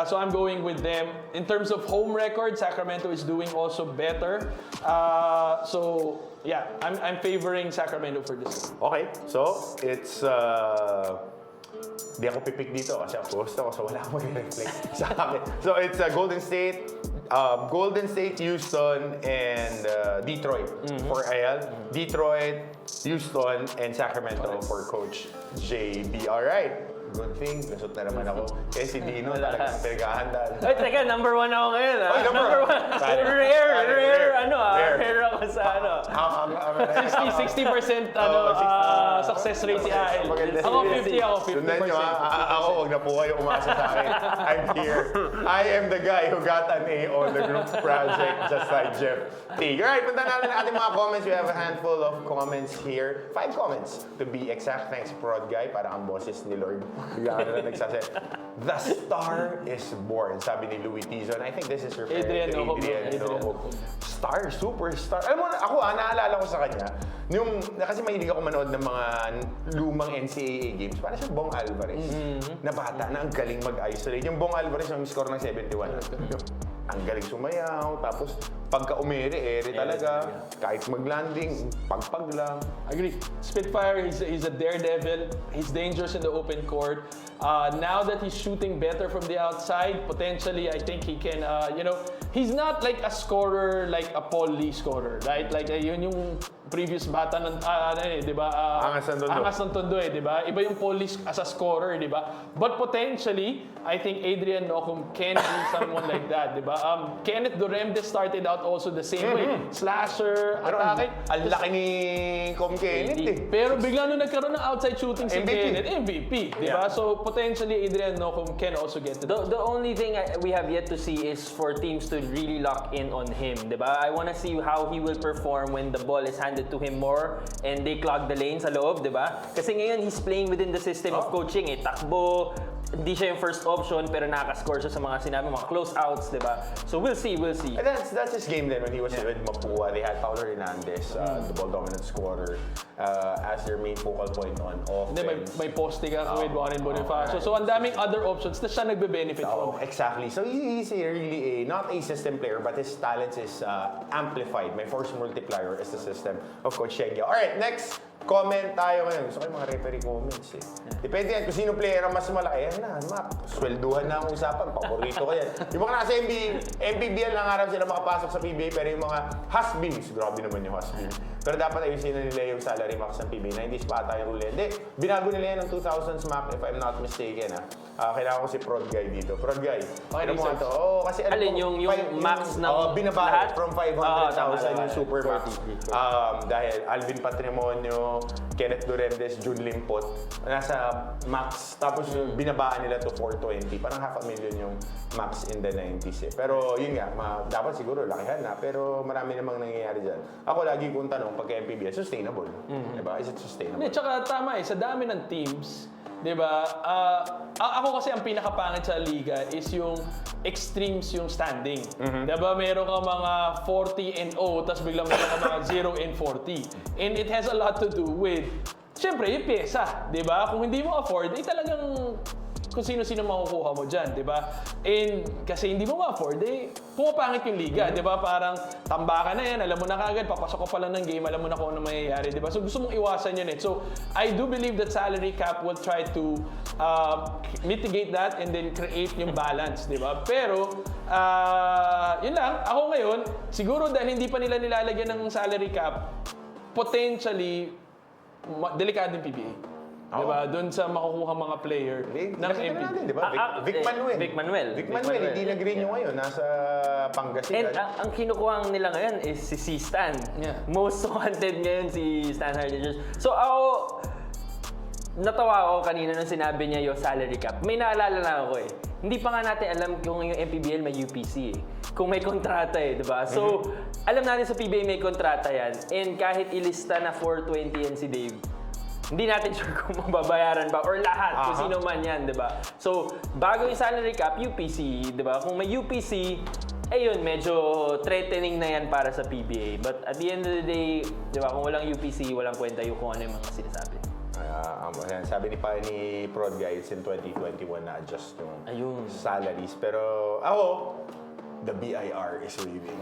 So I'm going with them. In terms of home record, Sacramento is doing also better. So yeah, I'm favoring Sacramento for this. Okay, so it's di ako pipick dito kasi ako host ako, so wala akong mag-reflect sa akin. So it's Golden State, Houston, and Detroit for Ayal. Detroit, Houston, and Sacramento for Coach JB. All right. Good thing, nasot na naman ako. Kaya si Dino talagang pinaghahandaan. Ay, teka, number 1 ako ngayon. Oy, number one. Rare, Rare. rare ako sa ano. 60% success rate si Ael. Maganda Ako si 50, ako 50%. Sundan nyo ha. Ako, huwag na po kayo umasa sa akin. I'm here. I am the guy who got an A on the group project, just like Jeff T. Alright, punta natin ang ating mga comments. We have a handful of comments here. 5 comments to be exact. Thanks, Prod Guy. Para ang boses ni Lord. Bigla na nagsasabi. The star is born, sabi ni Louis Tizon. I think this is referring Adrian to Nohob. Adrian Nohob. Star, superstar. Alam mo, ako naalala ko sa kanya, kasi mahilig ako manood ng mga lumang NCAA games. Para siya Bong Alvarez, na bata na ang galing mag-isolate. Yung Bong Alvarez, yung score ng 71. Ang galing sumayaw, tapos pagka umere talaga. Kahit mag-landing, pagpag lang. Agree. Spitfire, he's a daredevil. He's dangerous in the open court. Now that he's shooting better from the outside, potentially, I think he can, he's not like a scorer like a Paul Lee scorer, right? Like, yun yung previous bata ng, di ba? Angas ng Tondo. Angas ng Tondo, di ba? Iba yung Paul Lee as a scorer, di ba? But potentially, I think Adrian Nocum can be someone like that, di ba? Kenneth Duremde started out also the same way. Slasher, Pero atake. ang laki ni Com Kenneth eh. Pero bigla nung nagkaroon ng outside shooting si MVP. Kenneth, MVP, di ba? So potentially Adrian Nocum can also get to The only thing we have yet to see is for teams to really lock in on him, di ba? I want to see how he will perform when the ball is handed handed to him more and they clog the lane sa loob, di ba? Kasi ngayon, he's playing within the system of coaching. Takbo, hindi siya yung first option pero nakaka-score siya sa mga sinabi, mga close outs, di ba? So we'll see. And that's his game then when he was with Mapua. They had Paulo Hernandez, the ball dominant scorer, as their main focal point on offense. Hindi, may poste ka with Warren Bonifacio. So ang daming other options na siya nagbe-benefit from. Exactly. So he's really not a system player, but his talents is amplified. My force multiplier is the system of Coach Shegya. Alright, next comment tayo ngayon. Gusto ko yung mga referee comments eh. Depende yan kung sino player ang mas malaki. Yan na, swelduhan na ang usapan. Paborito ko yan. Yung mga nasa MPBL, nangarap sila makapasok sa PBA, pero yung mga has-beens, grabe naman yung has-beens. Pero dapat ayusin na nila yung salary max ng PBA. 90s pa ata yung rule. Hindi, binago nila yan ng 2000s max, if I'm not mistaken. Kailangan ko si Prod Guy dito. Prod Guy, Okay, research. Kasi Alin, yung max ng binaba lahat? from 500,000 tama. yung super max. Dahil Alvin Patrimonio, Kenneth Durendez, Jun Limpot, nasa max. Tapos binabaan nila to 420. Parang $500,000 yung max in the 90s eh. Pero yun nga, dapat siguro lakihan na. Pero marami namang nangyayari dyan. Ako lagi kong tanong, pagka MPBL, sustainable. Diba? Is it sustainable? Hindi, tsaka tama eh, sa dami ng teams, di ba? Ako kasi ang pinakapangit sa liga is yung extremes yung standing. Di ba? Meron ka mga 40-0, tapos biglang meron ka mga 0-40. And it has a lot to do with, syempre, yung pyesa. Di ba? Kung hindi mo afford, talagang kung sino-sino makukuha mo dyan, di ba? And kasi hindi mo ma-afford, pumapangit yung liga, di ba? Parang tambakan na yan, alam mo na kagad, papasok ka pa lang ng game, alam mo na kung ano mangyayari, di ba? So gusto mong iwasan yun eh. So I do believe that salary cap will try to mitigate that and then create yung balance, di ba? Pero yun lang, ako ngayon, siguro dahil hindi pa nila nilalagyan ng salary cap, potentially, delikado yung PBA. Diba? Doon sa makukuha mga player ng Nakita natin, di ba? Vic Manuel. Vic Manuel, hindi nag-renew ngayon. Nasa Pangasinan. And ang kinukuha nila ngayon is si Stan. Yeah. Most wanted ngayon si Stan Hardingers. So ako, natawa ako kanina nung sinabi niya yung salary cap. May naalala na ako eh. Hindi pa nga natin alam kung yung MPBL may UPC eh. Kung may kontrata eh, di ba? So, alam natin sa PBA may kontrata yan. And kahit ilista na 420 yan si Dave, hindi natin sure kung mababayaran ba or lahat, kung sino man yan, di ba? So, bago yung salary cap, UPC, di ba? Kung may UPC, ayun, medyo threatening na yan para sa PBA. But at the end of the day, di ba, kung walang UPC, walang kwenta yung kung ano yung mga sinasabi. Sabi ni Prod Guy, it's in 2021 na adjust yung Ayun. salaries. Pero ako, the BIR is waving.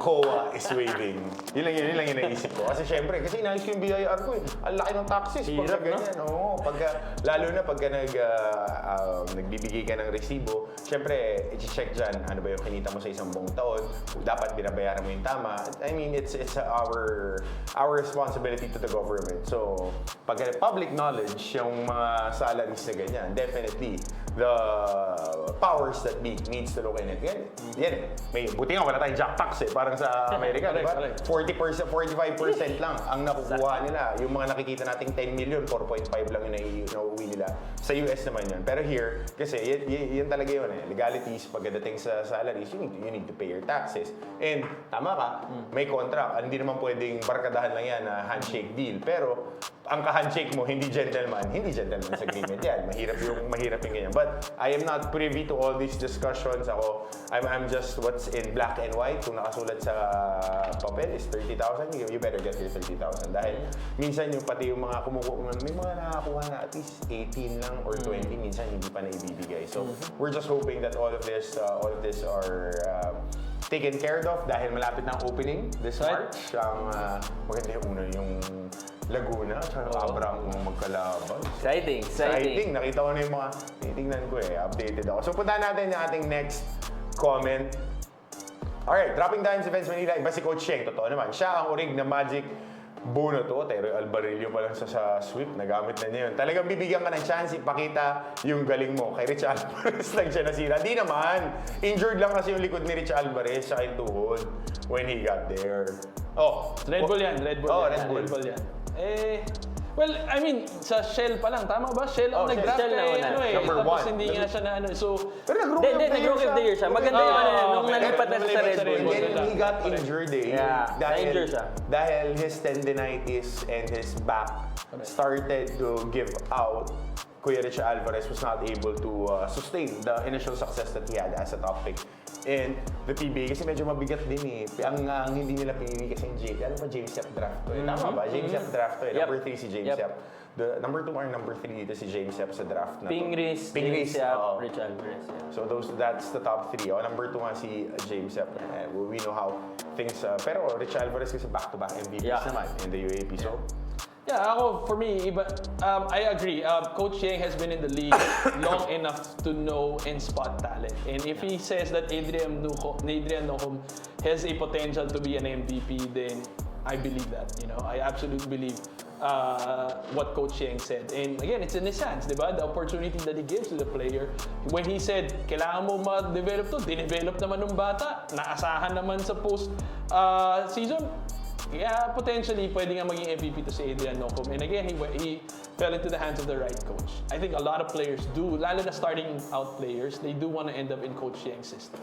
COA is waving. Yun lang yung naisip ko. Kasi syempre, kasi inayos ko yung BIR ko eh. Ang laki ng taxes pagka ganyan. Oo, lalo na pagka nagbibigay ka ng resibo, syempre, i-check dyan, ano ba yung kinita mo sa isang buong taon. Dapat binabayaran mo yung tama. I mean, it's our responsibility to the government. So, pagka public knowledge, yung mga salaries na ganyan, definitely, the powers that be needs to look in it. Yan. Buti nga, wala tayong jack tax eh. Parang sa Amerika, di ba? 40%, 45% lang ang nakukuha nila. Yung mga nakikita nating 10 million, 4.5 lang yung nauuwi nila. Sa US naman yun. Pero here, kasi yan talaga yun eh. Legalities, pagdating sa salaries, you need to pay your taxes. And tama ka, may contract. Hindi naman pwedeng barkadahan lang yan na handshake deal. Pero ang ka-handshake mo, hindi gentleman's agreement yan. Mahirap yung ganyan. But I am not privy to all these discussions. I'm just what's in black and white. Kung nakasulat sa papel is 30,000, you better get your 30,000. Dahil minsan yung pati yung mga may mga nakakuha na at least 18 lang or 20, minsan hindi pa na ibibigay. So we're just hoping that all of this are taken care of dahil malapit na ang opening this March. Ang maganda yung una yung Laguna, tsaka Abrang magkalaban. Exciting. Nakita ko na yung mga tinitingnan ko eh. Updated ako. So puntahan natin yung ating next comment. Alright, dropping dimes Events Manila. Iba si Coach Sheng. Totoo naman. Siya ang urig na Magic Buno to. Terry Albarillo pa lang sa sweep. Nagamit na niya yun. Talagang bibigyan ka ng chance ipakita yung galing mo. Kay Rich Alvarez lang siya nasira. Di naman. Injured lang kasi yung likod ni Rich Alvarez sa tuhod when he got there. Red Bull yan. Red Bull yan. Well, I mean, sa Shell pa lang, tama ba? Shell ang Oh, nag-draft Shell na kay, una. ano eh. Number Tapos one. hindi nga siya na ano. So, Pero Hindi, nag-rookie of the year siya. Maganda yung ano, nung okay. nalipat na siya sa Red Bull. Red Bull. And then he got injured eh. Yeah, na-injure siya. Dahil his tendinitis and his back started to give out. Kuya Richie Alvarez was not able to sustain the initial success that he had as a top pick. And the PBA kasi medyo mabigat din eh. Ang hindi nila pinili kasi yung James Yap draft to eh. Tama ba? James Yap draft to eh. Yep. Number 3 si James Yep. Yap. The number 2 or number 3 dito si James Yap sa draft na to. Pingris, Pingris, James Yap, oo. Rich Alvarez. Yeah. So that's the top 3. Oh, number 2 nga si James Yap. We know how things pero Rich Alvarez kasi back-to-back MVPs Yeah. naman in the UAP. So yeah, ako, for me, I agree. Coach Yang has been in the league long enough to know and spot talent. And if he says that Adrian Nocum has a potential to be an MVP, then I believe that. You know, I absolutely believe what Coach Yang said. And again, it's in his hands, di ba? The opportunity that he gives to the player. When he said, kailangan mo ma-develop to, dinevelop naman ng bata, naasahan naman sa post-season. Yeah, potentially, pwede nga maging MVP to si Adrian Nocum. And again, he fell into the hands of the right coach. I think a lot of players do, lalo na starting out players, they do want to end up in Coach Yang's system.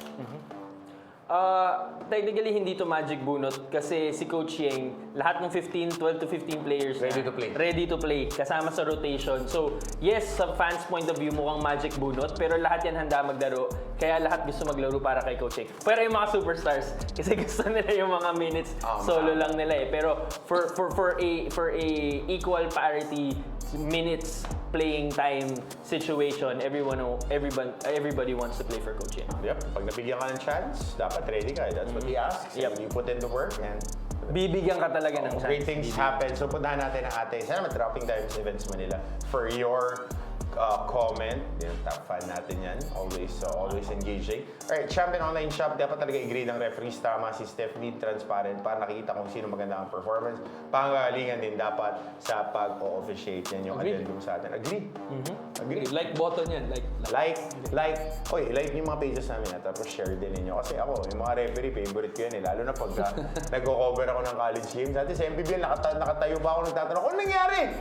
Technically, hindi to magic bunot kasi si Coach Yang, lahat ng 12 to 15 players Ready na, to play. Ready to play, kasama sa rotation. So, yes, sa fans' point of view, mukhang magic bunot, pero lahat yan handa maglaro, kaya lahat gusto maglaro para kay Coach Yang. Pero yung mga superstars, kasi gusto nila yung mga minutes, solo lang nila eh. Pero for a equal parity minutes playing time situation, everybody wants to play for Coach Yang. yep, pag nabigyan ka ng chance, dapat ready ka. That's what he asks. Yep. And you put in the work and Bibigyan ka talaga ng chance. great things happen. So puntahan natin ang ating, sana dropping Dimes Events Manila for your comment. Yan, top fan natin yan. Always engaging. Alright, Champion Online Shop, dapat talaga i-grade ang referees. Tama si Steph Lee, transparent para nakikita kung sino maganda ang performance. Panggalingan din dapat sa pag-o-officiate. Yan yung Agreed. addendum sa atin. Agree? Agree. Like button yan, Like yung mga pages namin tapos share din ninyo. Kasi ako, yung mga referee, favorite ko yan eh. Lalo na pag nag-cover ako ng college games. Dati sa MPBL, nakatayo ba ako nagtatanong, ano nangyari?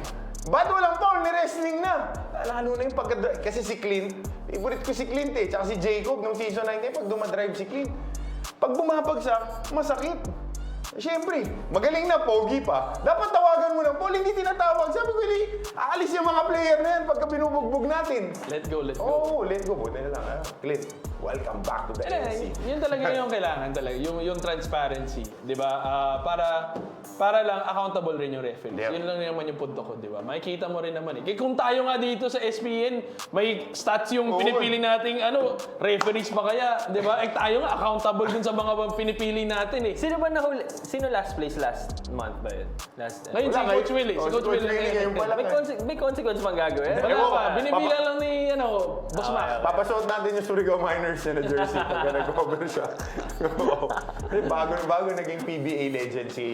Ba't walang foul? Ni-wrestling na. Lalo na yung kasi si Clint, favorite ko si Clint eh. Tsaka si Jacob nung season 9 pag dumadrive si Clint. Pag bumabagsak, masakit. Siyempre, magaling na, pogi pa. Dapat tawagan mo ng Paul, hindi tinatawag. Sabi ko, aalis yung mga player na yan pagka binubugbog natin. Let go. Oh, let go. Buti na lang. Clint, welcome back to the NC. Yun talaga yung kailangan talaga, yung transparency, 'di ba? Para lang accountable rin yung referees. Yep. Yun lang naman yung punto ko, 'di ba? Makikita mo rin naman eh. Kaya kung tayo nga dito sa SPN, may stats yung pinipili nating referees pa kaya, 'di ba? Tayo nga accountable dun sa mga pinipili natin eh. Sino ba nahuli? Sino last place last month ba yun? Ngayon si Coach Will eh. Si Coach Will ngayon pala. May consequence bang gagawin? Wala Ewan pa. ko. Binibilang lang ni Boss Mac. Papasuot natin yung Surigao Miners na jersey pagka nag-cover siya. bago naging PBA legend si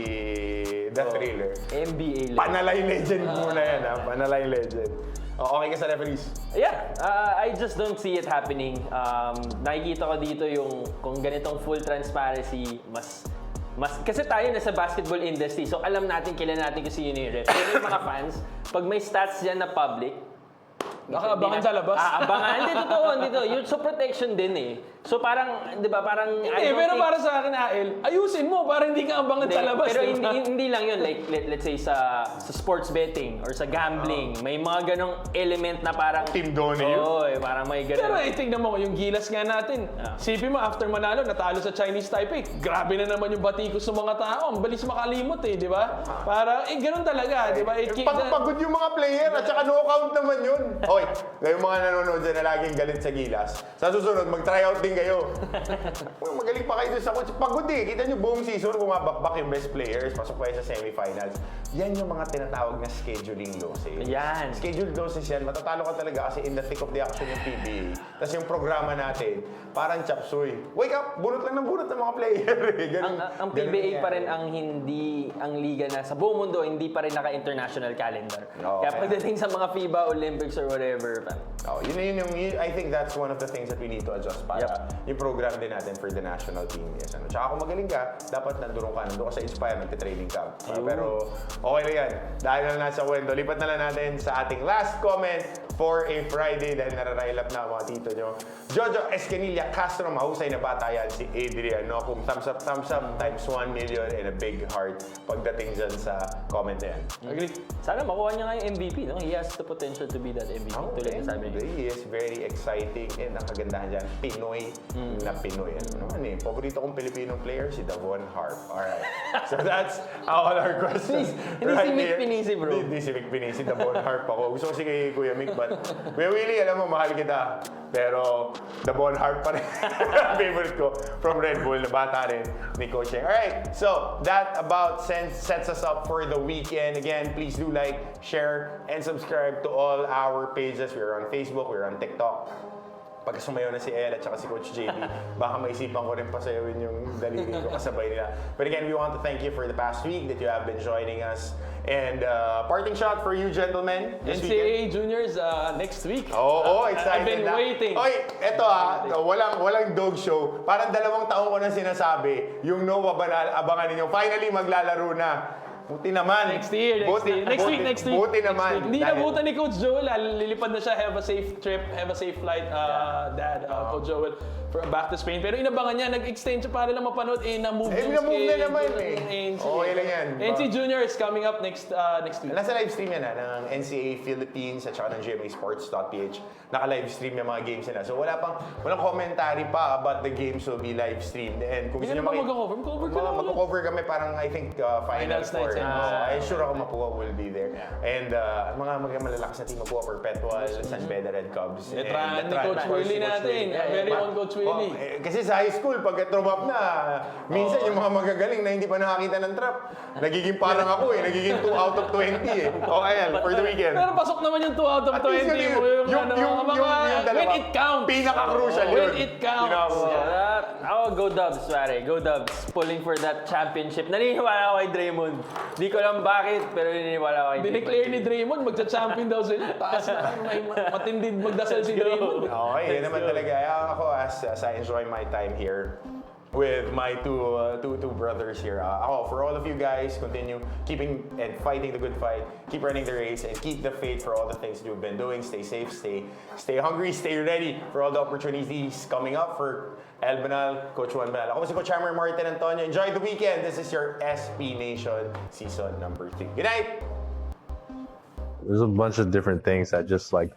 The Thriller. NBA lang. Panalay legend muna yan ha. Panalay legend. Okay ka sa referees? Yeah, I just don't see it happening. Nakikita ko dito yung kung ganitong full transparency, mas kasi tayo nasa basketball industry, so alam natin, kilala natin kung sino yung ref. Pero yung mga fans, pag may stats dyan na public, Nakaabangan sa labas. Abangan. Hindi, totoo. Dito. Yung so protection din eh. So parang, di ba, parang... Hindi, pero para sa akin, Ael, ayusin mo para hindi ka abangan sa labas. Pero diba? hindi lang yun. Like, let's say sa sports betting or sa gambling, may mga ganong element na parang... Team Donnie yun. Oo, parang may Pero ganon. tingnan mo, yung gilas nga natin. Sipin mo, after manalo, natalo sa Chinese Taipei. Grabe na naman yung batikos ng mga tao. Ang balis makalimot eh, di ba? Para, ganun talaga, di ba? Pagpagod yung mga player at saka no-count naman yun. Hoy, ngayong mga nanonood dyan na laging galit sa gilas, sa susunod, mag-tryout din kayo. Magaling pa kayo dun sa coach. Pagod eh. Kita nyo buong season, bumabakbak yung best players, pasok pa sa semifinals. Yan yung mga tinatawag na scheduling losses. Yan. Scheduled losses yan. Matatalo ka talaga kasi in the thick of the action yung PBA. Tapos yung programa natin, parang chop suey. Wake up! Bunot lang ng bunot ng mga player. Ganun, Ang ganun PBA yan. pa rin ang liga na sa buong mundo, hindi pa rin naka-international calendar. Oo, Kaya kaya- pagdating sa mga FIBA, Olympics or whatever, Oh, I think that's one of the things that we need to adjust para yung program din natin for the national team. Yes, ano. Tsaka kung magaling ka, dapat nandun ka sa Inspire, nagte-training camp. Pero okay na yan. Dahil na nasa kwento, lipat na lang natin sa ating last comment for a Friday dahil nararail up na mga tito nyo. Jojo Escanilla Castro, mahusay na bata yan si Adrian. No? Kung thumbs up times 1 million and a big heart pagdating dyan sa comment na yan. Agree. sana makuha niya nga yung MVP. No? He has the potential to be that MVP. Tulad na sabi niya. He is very exciting and ang kagandahan dyan, Pinoy na Pinoy. Ano naman eh, paborito kong Pilipinong player, si Davon Harp. Alright. So that's all our questions. Hindi si Mick here. Pinisi, bro. Hindi si Mick Pinisi, Davon Harp ako. Gusto ko si kay Kuya Mick, but Kuya Willie, alam mo, mahal kita. Pero Davon Harp pa rin. Favorite ko from Red Bull, na bata rin ni Coach Cheng. Alright, so that about sets us up for the weekend. Again, please do like, share, and subscribe to all our pages. We're on Facebook, we're on TikTok. Pag sumayaw na si El at saka si Coach JB, baka maisipan ko rin pasayawin yung daliri ko kasabay nila. But again, we want to thank you for the past week that you have been joining us. And parting shot for you gentlemen this weekend. NCAA Juniors next week. Oo, excited I've been na. waiting. Oy, eto walang dog show. Parang 2 taon ko na sinasabi, yung Nova Banal, abangan ninyo. Finally, maglalaro na. Buti naman. Next year. Next week. Buti naman. Hindi Dahil- nabutan ni Coach Joel. Lilipad na siya. Have a safe trip. Have a safe flight, Dad, Coach Joel, for back to Spain. Pero inabangan niya. Nag-extend siya para lang mapanood. Na-move na-move na naman eh. Okay lang yan. NC Juniors coming up next week. Nasa live stream yan ng NCAA Philippines at saka ng GMAsports.ph. Naka-live stream yung mga games nila. So walang commentary pa about the games will be live streamed. And kung gusto Hindi nyo ka na mag-cover. Mag-cover ka na. mag-cover kami parang I think Final Finals Four. night, I'm sure ako Mapua will be there. And mga malalakas na team, Mapua, Perpetual, San Beda Red Cubs. Veteran ni Coach of course, Willie si Coach natin. Willie. Very own Coach Willie. Kasi sa high school, pag trumap na, minsan yung mga magagaling na hindi pa nakakita ng trap, nagiging parang ako eh, nagiging 2 out of 20 eh. Okay yan, for the weekend. Pero pasok naman yung 2 out of At least 20 yun, mo. Yung yung dalawa. when it counts. Pinaka-crucial yun. When it counts. Ako, go Dubs, pare. Go Dubs. Pulling for that championship. Naniniwala ako kay Draymond. Di ko alam bakit, pero naniniwala ako kay Dineclare ni Draymond, magcha-champion daw sila. Taas na, may matindi magdasal si Draymond. Okay, yun naman talaga. Ako, as I enjoy my time here with my two brothers here. For all of you guys, continue keeping and fighting the good fight. Keep running the race and keep the faith for all the things you've been doing. Stay safe, stay hungry, stay ready for all the opportunities coming up for El Banal, Coach Juan Banal. Ako si Coach Hammer Martin Antonio. Enjoy the weekend. This is your SB Nation season number 3. Good night! There's a bunch of different things that just like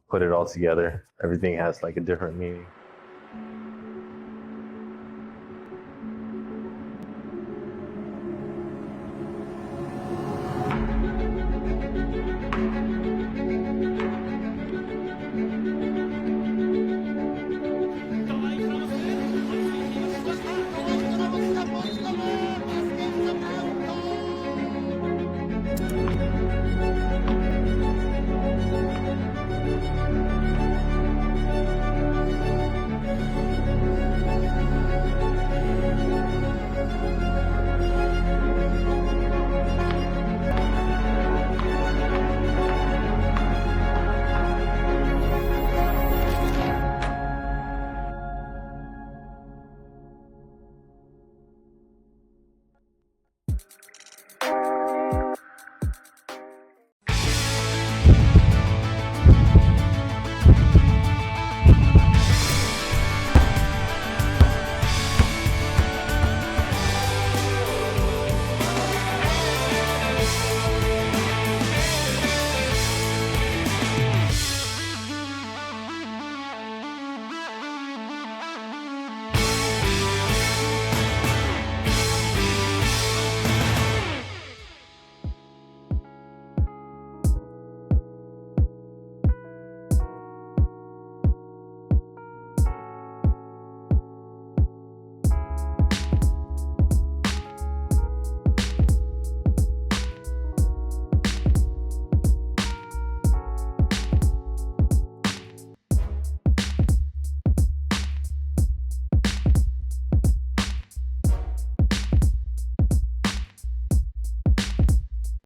put it all together. Everything has like a different meaning.